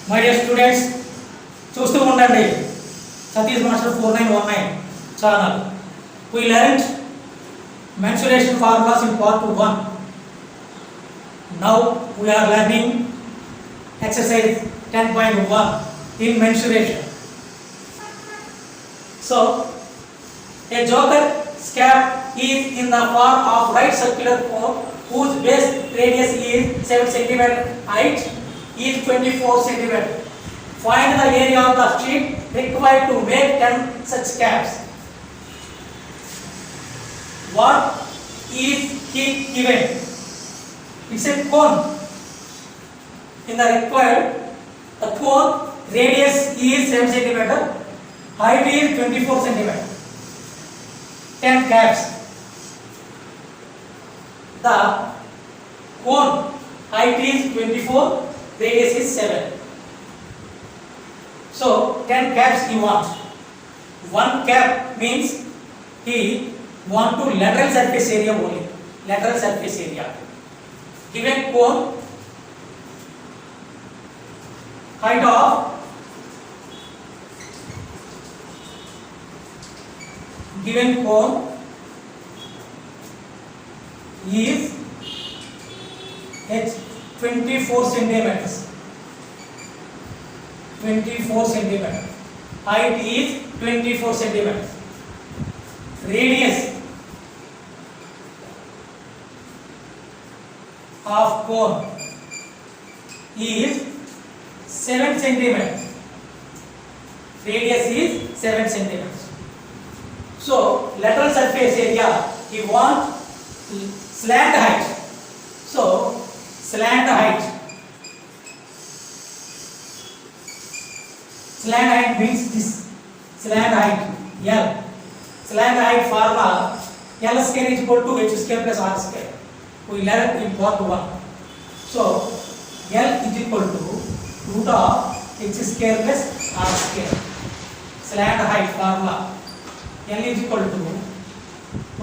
My dear students, చూస్తూ ఉండండి Satish master 4919 channel. We learned mensuration formulas in part 1. Now we are learning exercise 10.1 in mensuration. So a joker scap is in the form of right circular cone whose base radius is 7 cm, height is 24 cm. Find the area of the sheet required to make 10 such scaps. What is he given? It's a cone. In the required, the cone radius is 7 cm, height is 24 cm. 10 caps. The cone height is 24, radius is 7. So 10 caps he wants. One cap means he want to lateral surface area only. Lateral surface area. Given cone height of given cone is 24 centimeters. 24 centimeters. Height is 24 centimeters. Radius of cone is 7 centimeters. Radius is 7 centimeters. So lateral surface area he wants slant height. So slant height. Slant height means this. Slant height L. Slant height formula L square is equal to H square plus R square. We learned in part 1. So L is equal to root of H square plus R square. Slant height formula L is equal to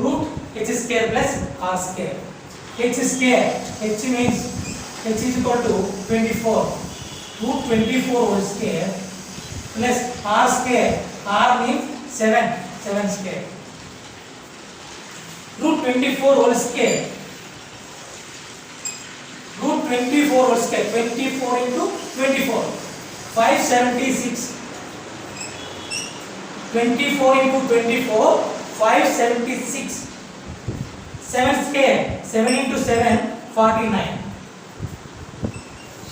root H square plus R square. H square, H means H is equal to 24. Root 24 whole square plus R square. R means 7 square. Root 24 whole square. Root 24 whole square. 24 into 24. 576. 24 into 24. 576. 7 square. 7 into 7. 49.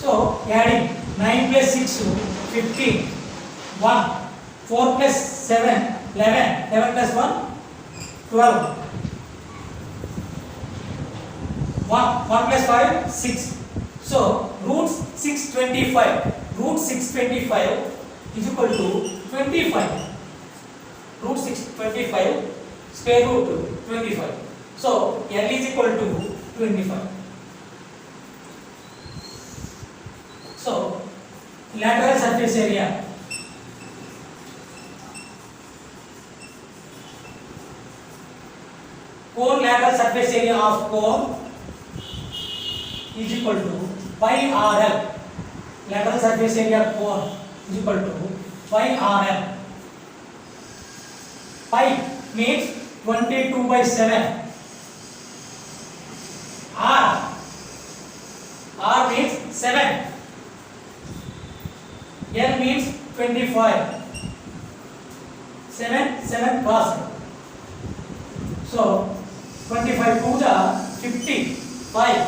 So adding 9 plus 6 15. 1. 4 plus 7 11. 11 plus 1 12. 1 plus 5 6. So root 625. Root 625 is equal to 25. Root 625 square root 25. So L is equal to 25. So lateral surface area cone lateral surface area of cone is equal to pi RL. Lateral surface area of cone is equal to pi RL. Pi means 22/7. R means 7. L means 25. 7 crossed. So 25 to the 50. 5.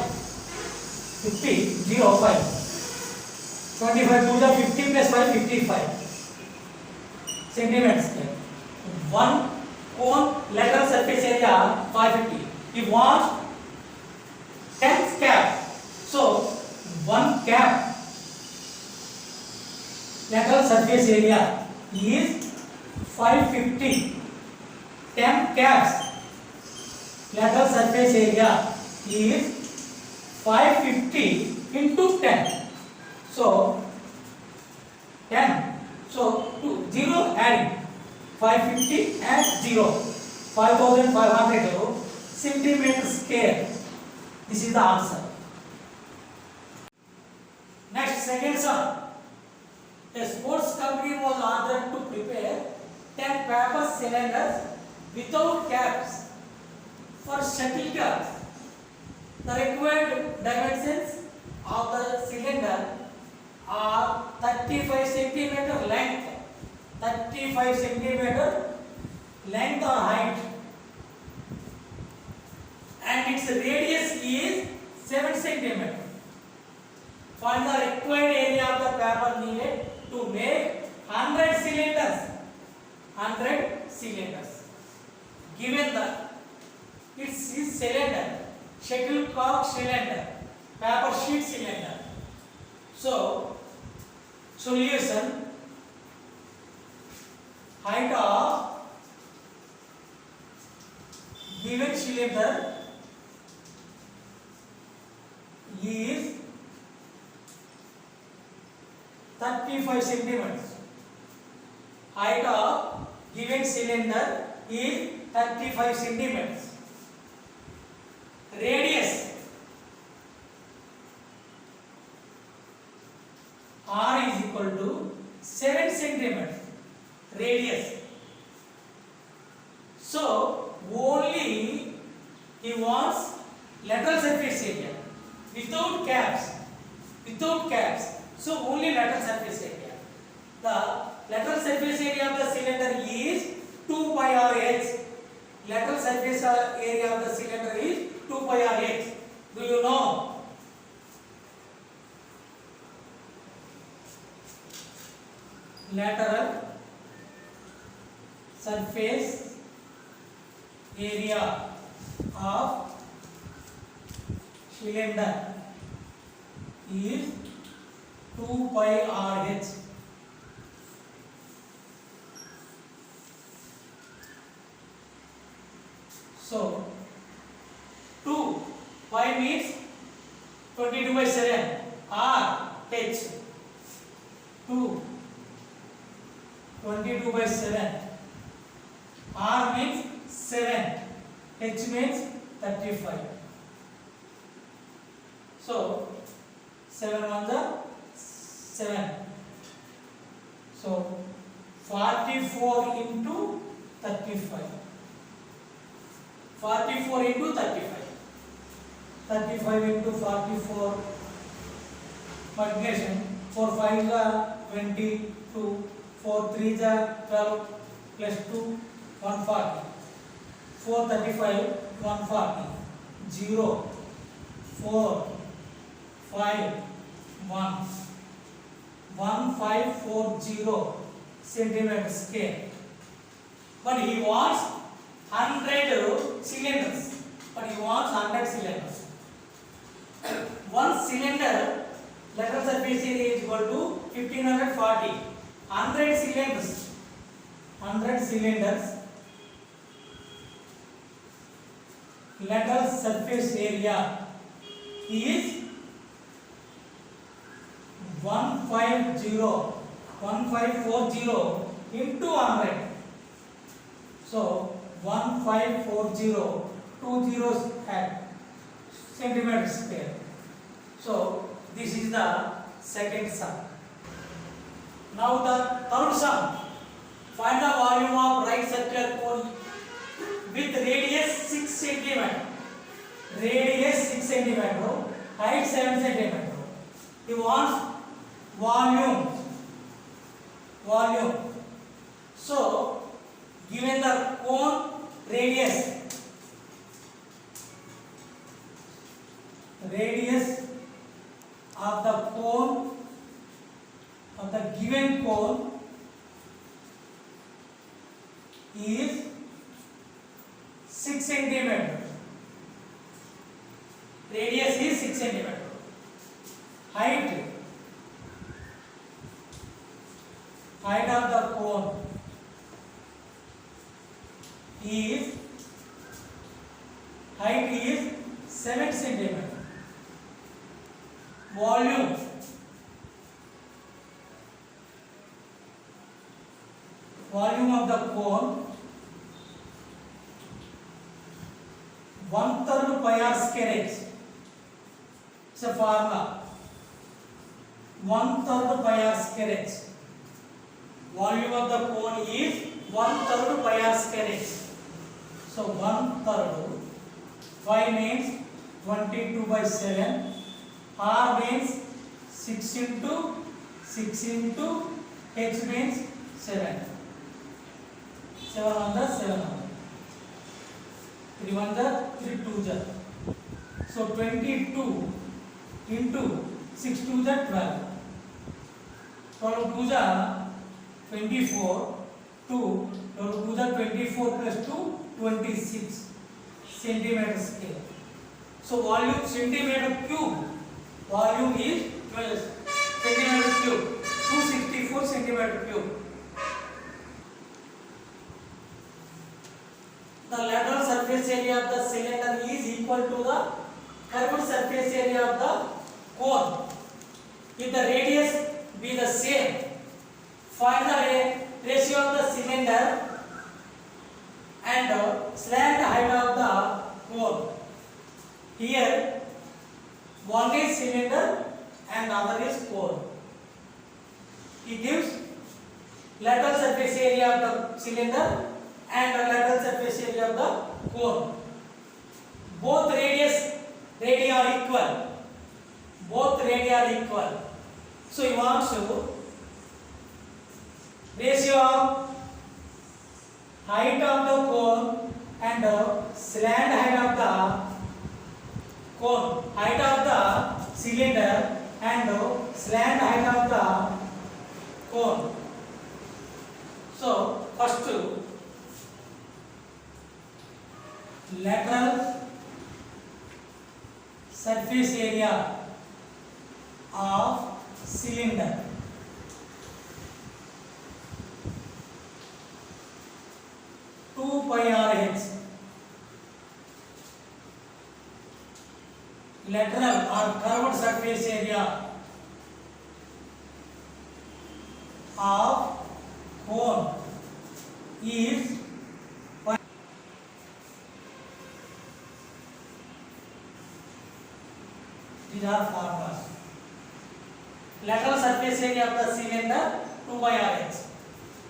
50 0 5. 25 to the 50 plus 5 55 centimeters square. One cone lateral surface area 550. He wants 10 cap. So one cap lateral surface area is 550. 10 caps lateral surface area is 550 into 10. So 10. So 0 adding 550 and 0. 5500 centimeters square. This is the answer. Next, second sum. and paper cylinders without caps for shuttlecocks. The required dimensions of the cylinder are 35 centimeter length, 35 centimeter length or height, and its radius is 7 centimeter. Find the required area of the paper needed to make 100 cylinders. 100 cylinders. Given the its cylinder, shuttlecock cylinder, paper sheet cylinder. So, solution: height of given cylinder is 35 centimeters. Height of given cylinder is 35 centimeters. Radius R is equal to 7 centimeters. Radius. So only he wants lateral surface area without caps. Without caps. So only lateral surface area. The lateral surface area of the cylinder is 2 pi r h. Lateral surface area of the cylinder is 2 pi r h. Do you know? Lateral surface area of cylinder is 2 pi r h. So 2 pi means 22 by 7 r h 2 22 by 7 r means 7 h means 35. So 7 1 7. So 44 into 35. 44 into 35. 35 into 44 multiplication. 4 5 is 22. 4 3 is 12 plus 2 140. 435 140. 0 4 5 1 1540 centimeter square. But he wants 100 cylinders. But he wants 100 cylinders. One cylinder lateral surface area is equal to 1540. 100 cylinders. 100 cylinders. Lateral surface area is 1540 into 100. So 1540, 2 zeros at centimeter square. So this is the second sum. Now the third sum. Find the volume of right circular cone with radius 6 cm. Radius 6 cm, height 7 cm. He wants volume. So given the cone radius of the cone of the given cone is 6 cm. Radius is 6 cm. Height of the cone is 7 cm. Volume of the cone 1/3 pi r square h. It's a formula. 1/3 pi r square h. Volume of the cone is 1/3 pi r square h. So 1/3, 5 means 22/7, r means 6 into 6 into h means 7. 7 on the 7 on the 3 on the 3 2 the. So 22 into 6 2 the 12. 12 2 the 24. 2 12 2 the 24 plus 2 26 centimeter square. So volume centimeter cube. Volume is 12 centimeter cube. 264 centimeter cube. The lateral surface area of the cylinder is equal to the curved surface area of the cone. If the radius be the same, find the ratio of the cylinder and slant height of the cone. Here, one is cylinder and other is cone. He gives lateral surface area of the cylinder and the lateral surface area of the cone. Both radii are equal. Both radii are equal. So he wants to ratio of height of the cone and slant height of the cone, height of the cylinder and slant height of the cone. So first lateral surface area of cylinder. Two pi r h. Lateral or curved surface area of cone is these are formulas. Lateral surface area of the cylinder 2 by r h.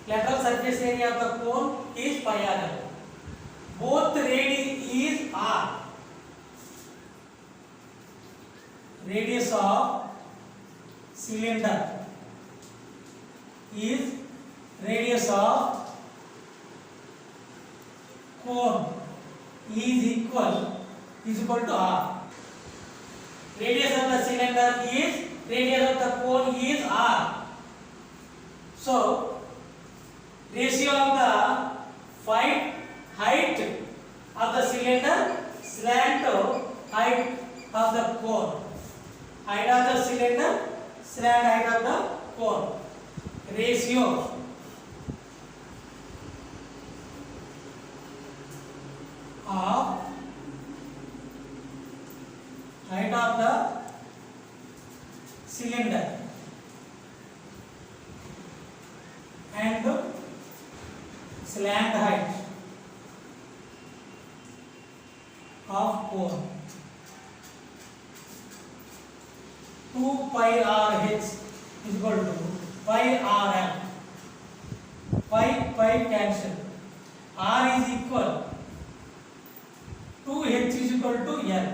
Lateral surface area of the cone is pi r l. Both radii is r. Radius of cylinder is radius of cone is equal to r. Radius of the cylinder is radius of the cone is r. So ratio of the height of the cylinder slant height of the cone. Height of the cylinder slant height of the cone. Ratio of height of the cylinder and slant height of cone. 2 pi r h is equal to pi r l. Pi cancel. R is equal 2h is equal to l.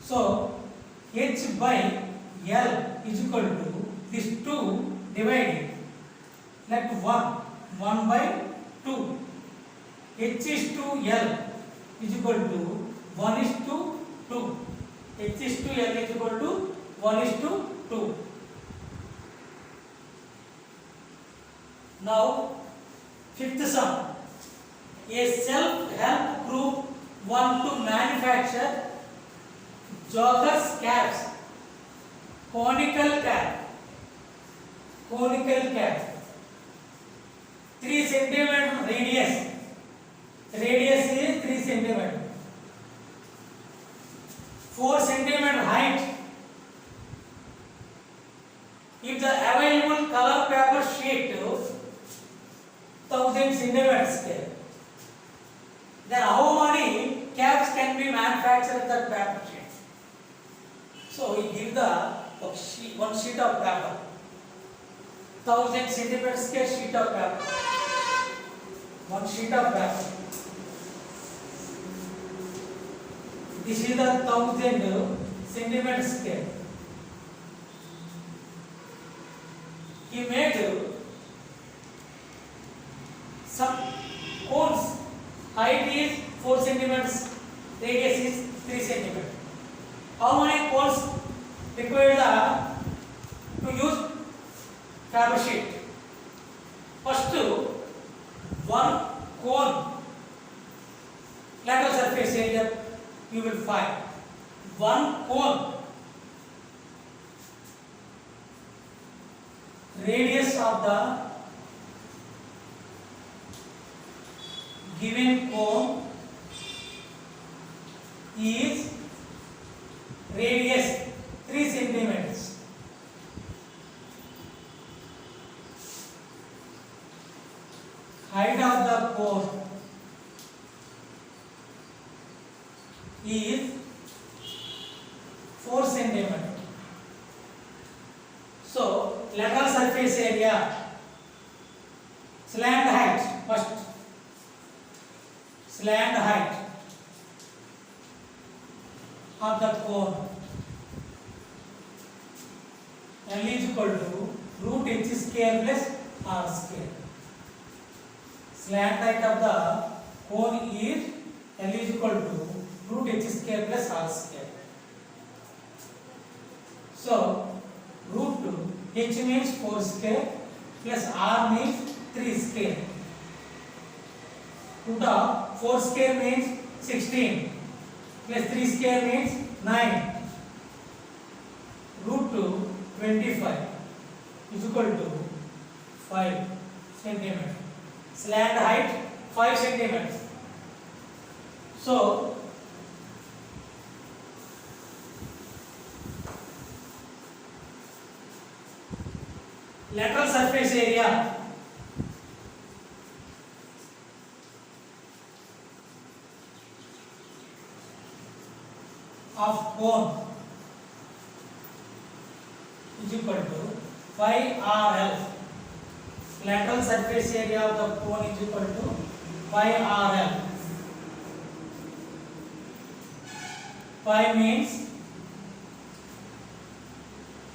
So h by l is equal to this 2 divided. Let 1 by 2. H is to l is equal to 1 is to 2. H is to l is equal to 1 is to 2. Now fifth sum. A self-help group want to manufacture joggers caps, conical cap, 3 cm radius is 3 cm, 4 cm height. If the available color paper sheet 1000 cm scale, then how many caps can be manufactured in that paper sheet? So we give the one sheet of paper. 1000 centimeters square sheet of paper. One sheet of paper. This is the 1000 centimeters square. He made some cones. Height is 4 centimeters, radius is 3 centimeters. How many cones required to use faber sheet? First, one cone lateral surface area you will find. One cone radius of the given cone is radius 3 centimeters. Height of the cone is 4 centimeters. So lateral surface area, slant height first. Slant height of the cone L is equal to root h square plus r square. Slant height of the cone is L is equal to root h square plus r square. So root h means 4 square plus r means 3 square. Root of 4 square means 16 plus 3 square means 9. Root 25 is equal to 5 centimeters. Slant height 5 centimeters. So lateral surface area of cone is equal to pi RL. Lateral surface area of the cone is equal to pi RL. Pi means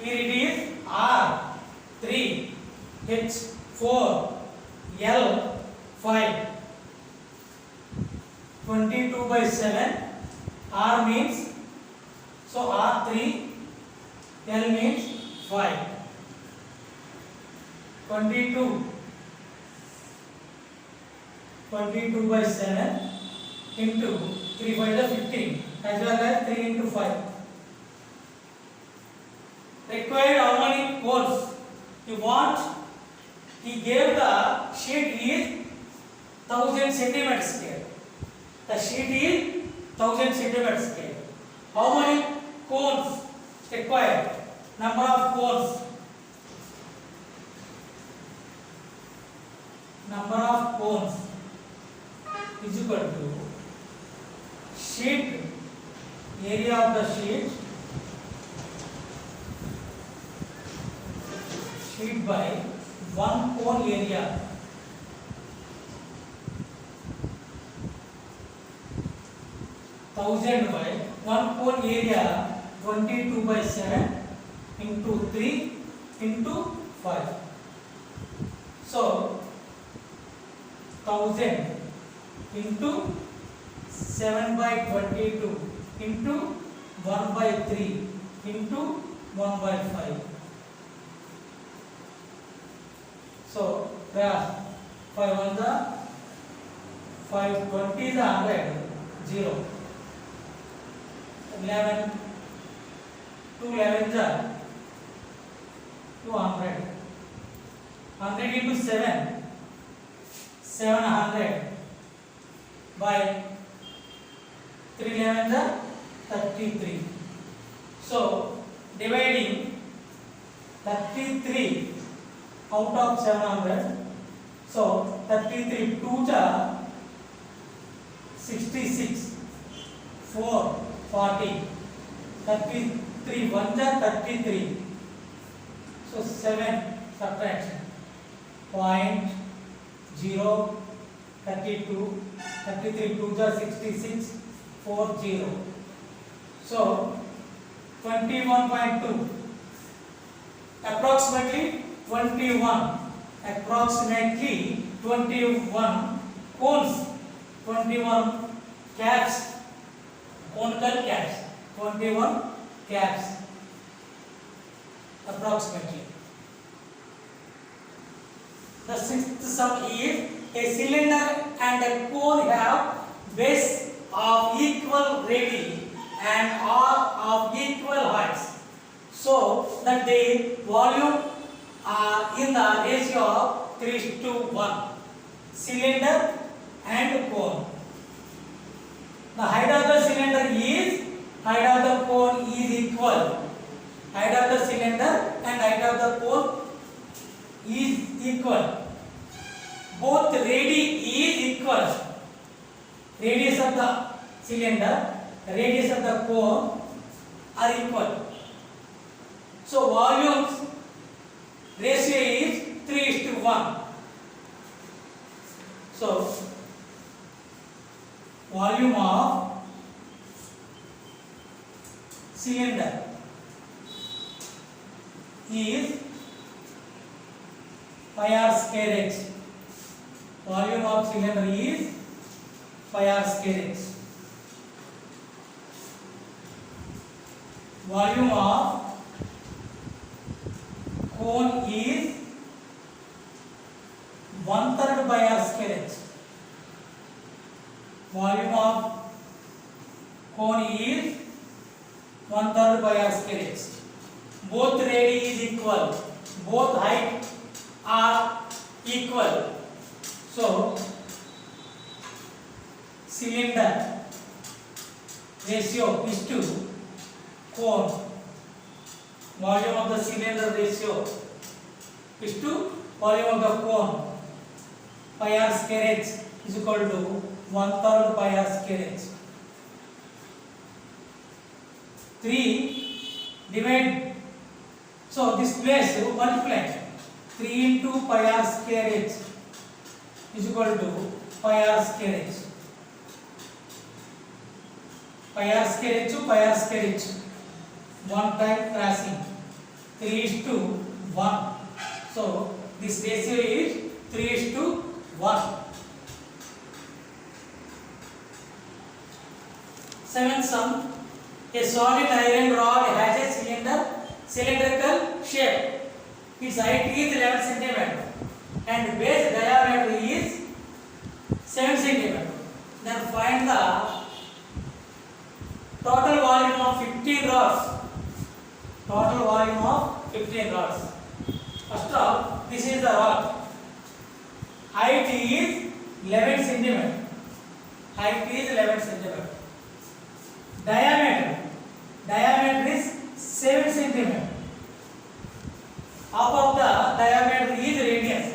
here it is R 3, H 4, L 5. 22 by 7. R means, so R 3, L means 5. 22 by 7 into 3 by the 15 as well as 3 into 5. Required how many cones you want? He gave the sheet is 1000 centimeters square. The sheet is 1000 centimeters square. How many cones required? Number of cones. Number of cones is equal to sheet area of the sheet by one cone area. Thousand by one cone area 22 by 7 into 3 into 5. So 1000 into 7 by 22 into 1 by 3 into 1 by 5. So 5 on the 520 is 100, 0. 11, 2 11s are 200. 100 into 7, 700 by 3 11s are 33. So dividing 33 out of 700. So 33 2s are 66, 4 40, 33 1s are 33. So 7 subtraction. Point 0, 32, 33, 2 are 66, 40. So 21.2, approximately 21 cones, 21 caps, conical caps, 21 caps approximately. The sixth sum is a cylinder and a cone have base of equal radii and are of equal heights, so that the volume are in the ratio of 3:1. Cylinder and cone. The height of the cylinder is, height of the cone is equal. Height of the cylinder and height of the cone is equal. Both radii is equal. Radius of the cylinder, radius of the cone are equal. So volumes ratio is 3:1. So volume of cylinder is 5 hours carriage. Volume of cylinder is 5 hours carriage. Volume of cone is 1/3 by hours carriage. Volume of cone is 1/3 by hours carriage. Both radii is equal. Both height are equal. So cylinder ratio is to cone. Volume of the cylinder ratio is to volume of the cone. 5 hours carriage is equal to 1/3 by hours carriage. 3 divide. So this place multiply. 3 into 5 hours carriage is equal to 5 hours carriage. 5 hours carriage to 5 hours carriage. One time crossing. 3:1. So this ratio is 3:1. Seventh sum. A solid iron rod has a cylindrical shape. Its height is 11 cm and base diameter is 7 cm. Then find the total volume of 15 rods. Total volume of 15 rods. First of all, this is the rod. Height is 11 cm. Height is 11 cm. Diameter is 7 cm. Half of the diameter is radius.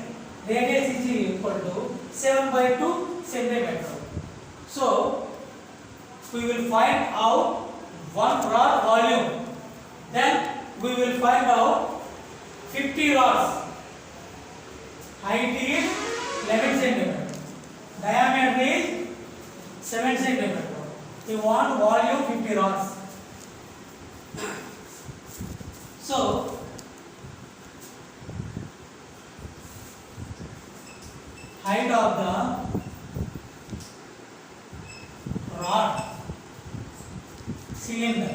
Radius is equal to 7/2 cm. So we will find out one rod volume. Then we will find out 50 rods. Height is 11 cm. Diameter is 7 cm. We want volume 50 rods. So height of the rod cylinder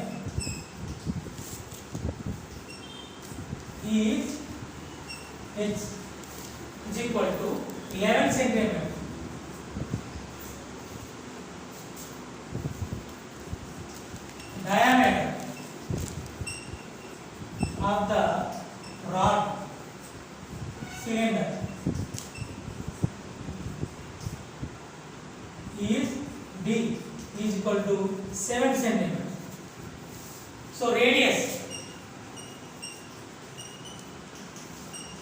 is h is equal to 11 cm. Diameter of the rod cylinder is D is equal to 7 cm. So radius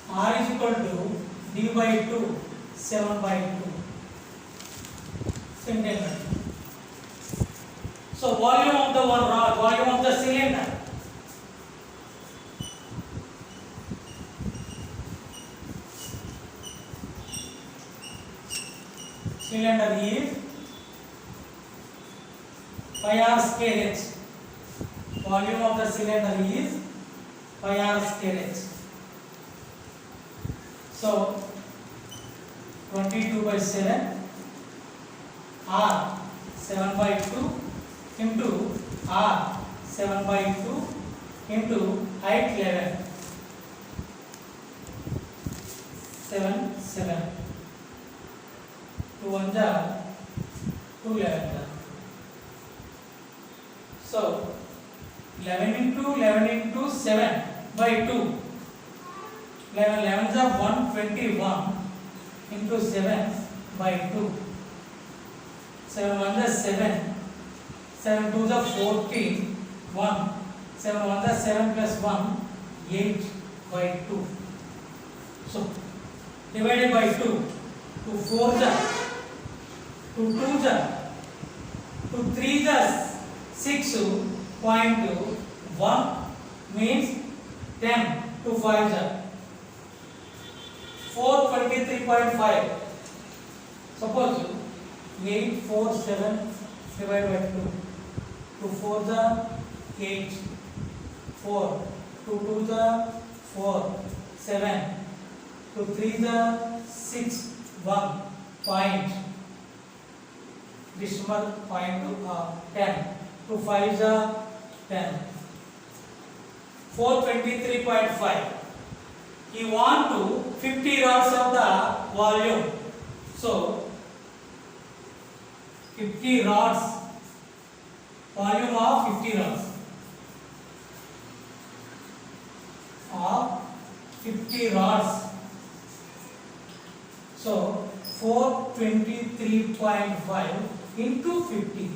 R is equal to D/2 7/2 cm. So volume of the one rod, volume of the cylinder cylinder is pi r square h. Volume of the cylinder is pi r square h. So 22/7 r 7/2 into r 7/2 into height 11 7 7 2 1 ja 2 11 ja. So 11 into 7/2 11 are 121 into 7/2 7 1 are 7 7 2 are 14 1 7 1 are 7 plus 1 8/2. So divided by 2 2 4 are 2 2 are 2 3 are 6.1 means 10 2 5 are 423.5. Suppose 847 divided by 2 2 4 are 8 4 2 2 are 4 7 2 3 are 6 1 point decimal point to 10 2 5 are 10 423.5. You want to 50 rods of the volume. So 50 rods, volume of 50 rods of 50 rods. So 423.5 into 50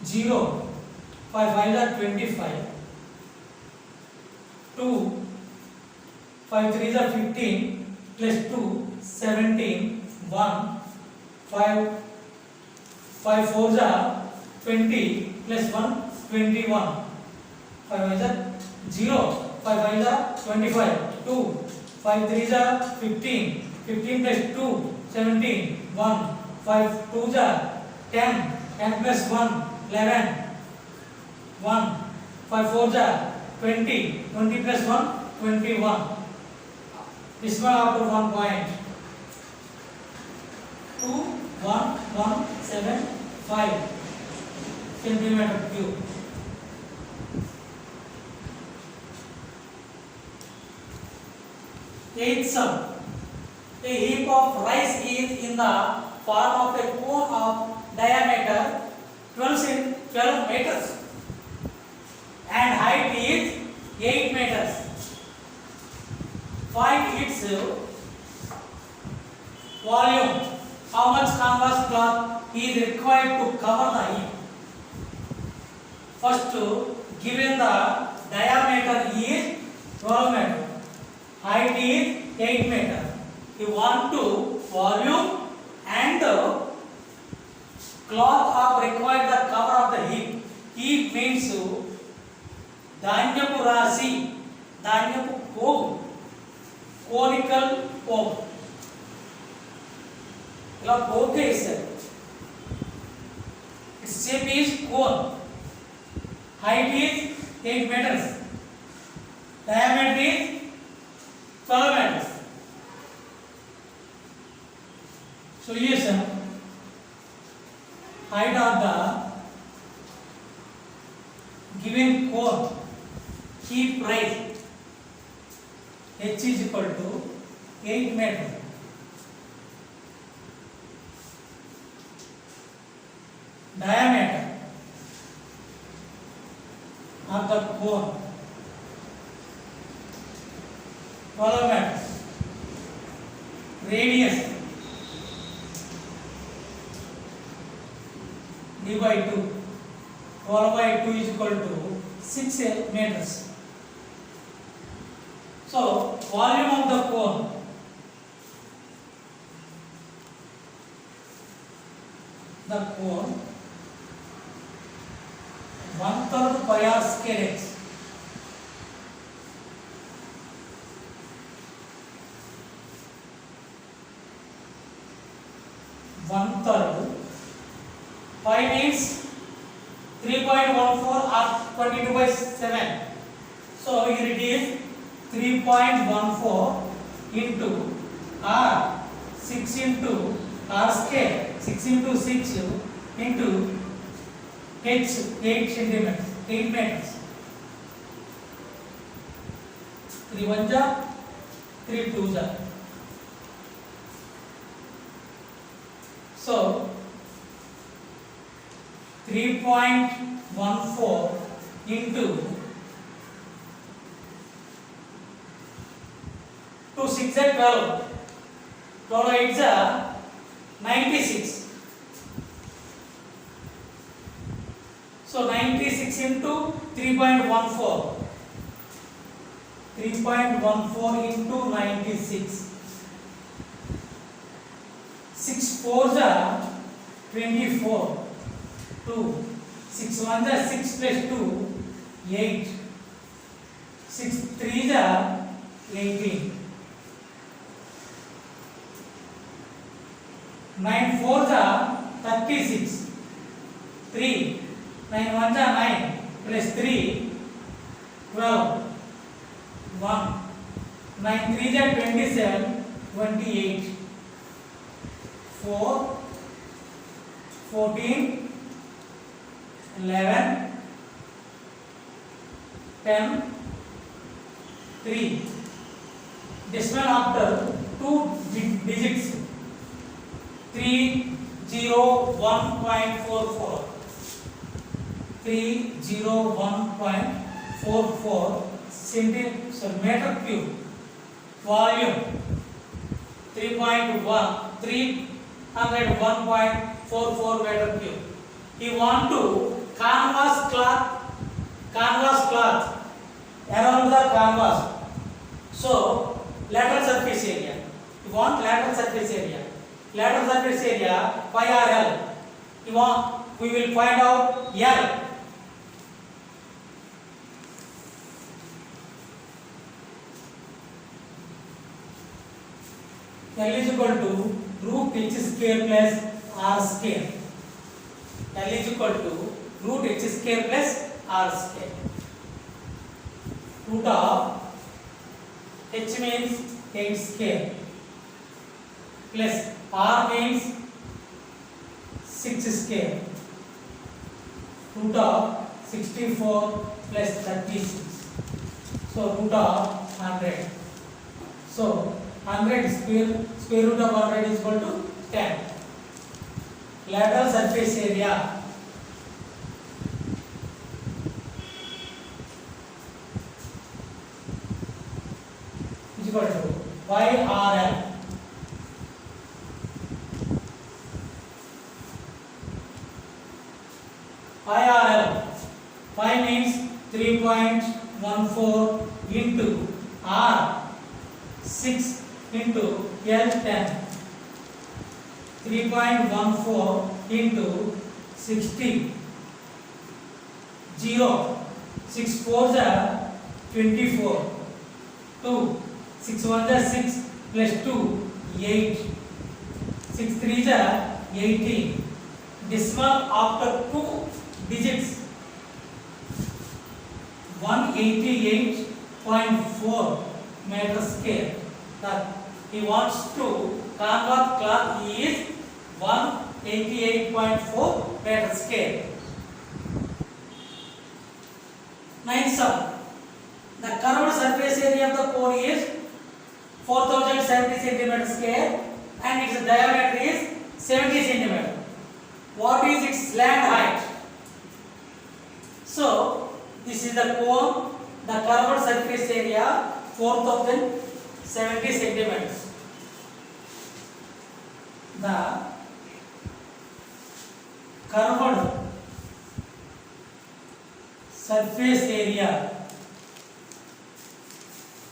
0 5 5 are 25 2 5 3 are 15 plus 2 17 1 5 5 4 are 20 plus 1 21 5 is 0 5 5 are 25 2 5 3 are 15 15 plus 2 17 1 5 2 are 10 10 plus 1 11 1 5 4 are 20 20 plus 1 21. This one after 1 point 2 1 1 7 5 centimeter cube. Eighth sum. A heap of rice is in the form of a cone of diameter 12 meters and height is 8 meters. Find its volume. How much canvas cloth is required to cover the heap? First, given the diameter is 12 meter, height is 8 meter. You want to volume and cloth are required the cover of the heap. Heap means ధాన్యపు రాశి, ధాన్యపు పోగు, conical పోగు. ఇలా పోగే ఇస్తారు. Its shape is cone. Height is 8 meters. Diameter is 12 meters. So yes, height of the given cone, heap rise, h is equal to 8 meter. Diameter of the cone 12 meters. Radius d by 2. 12 by 2 is equal to 6 meters. So volume of the cone, the cone 1/3 pi r square h. 22 by 7. So here it is 3.14 into R 6 into R square 6 into 6 into H 8 centimeters 8 meters. 3 1 ja 3 2 ja. So 3.14 into 2 6 are 12. 12 8 are 96. So 96 into 3.14. 3.14 into 96. 6 4s are 24. 2. 6 1s are 6 plus 2, 8. 6 3s are 18. 9 4s are 36. 3. 9 1s are 9 plus 3, 12. 1. 9 3s are 27, 28. 4, 14, 11, 10, 3. Decimal after 2 digits. 301.44. 301.44 meter cube. Volume 301.44 meter cube. You want to canvas cloth around the canvas. So lateral surface area. You want lateral surface area. Lateral surface area pi r L. You want, we will find out L. L is equal to root h square plus r square. L is equal to root h square plus r square. Root of h means 8 square plus r means 6 square. Root of 64 plus 36. So root of 100. So 100 square root of 100 is equal to 10. Lateral surface area is equal to pi r L. Pi r L. Pi means 3.14 into r 6 into L 10. 3.14 into 60. 0. 6 4s are 24. 2. 6 1s are 6 plus 2, 8. 6 3s are 18. Decimal after 2 digits. 188.4 meter square. That he wants to canvas cloth is 188.4 meter square. Ninth sum. The curved surface area of the cone is 4070 centimeter square and its diameter is 70 centimeter. What is its slant height? So this is the cone. The curved surface area 4070 centimeters. The curved surface area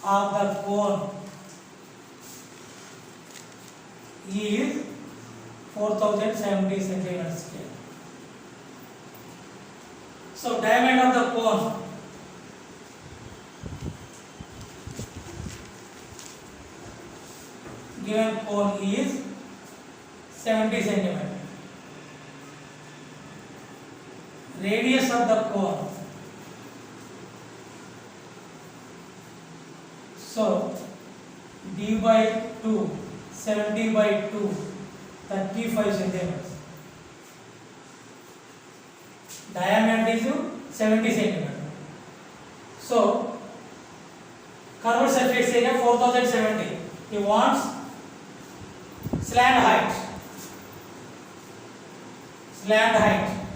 of the cone is 4070 centimeters square. So diameter of the cone given cone is 70 centimeters. Radius of the cone So d by 2 70 by 2 35 centimeters. Diameter is 70 centimeters. So curved surface area 4070. He wants slant height. Slant height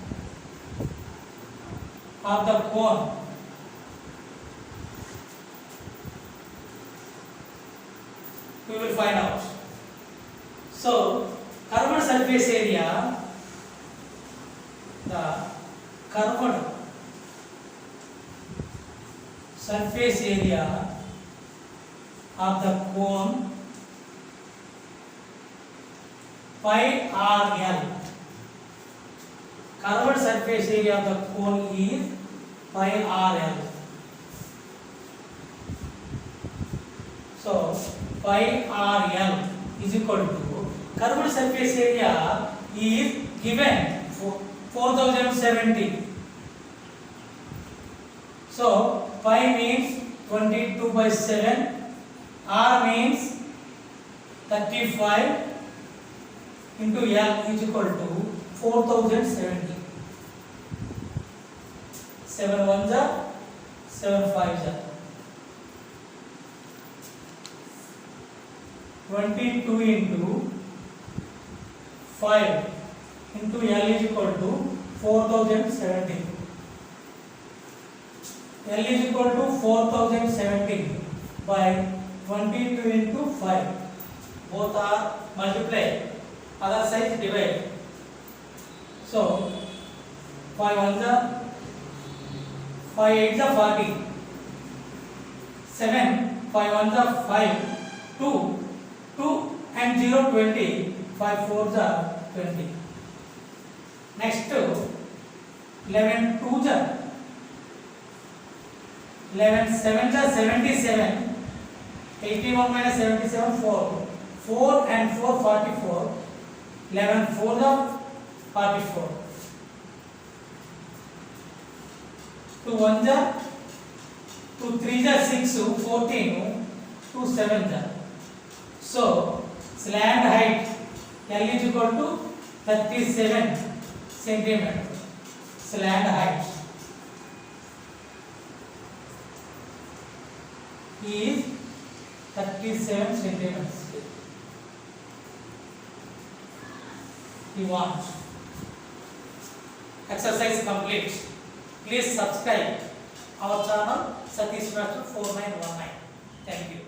of the cone. We will find out. So curved surface area, the curved surface area of the cone pi RL. Curved surface area of the cone is pi RL. So pi RL is equal to curved surface area is given 4070. So pi means 22 by 7, R means 35 into L is equal to 4070. 7 1s are 7 5s are 22 into 5 into L is equal to 4070. L is equal to 4070 by 22 into 5. Both are multiplied. Other side divide. So 5 1s are 5 8s are 40. 7 5 1s are 5. 2 and 0 20. 5 4s are 20. Next 11 2s are 11 7s are 77. 81 minus 77 4. 4 and 4 44. 11 4s are 44. 2 1s are 2 3s are 6 14. 2 7s are. So slant height L is equal to 37 centimeters. Slant height is 37 centimeters. He wants. Exercise complete. Please subscribe our channel Satish Master 4919. Thank you.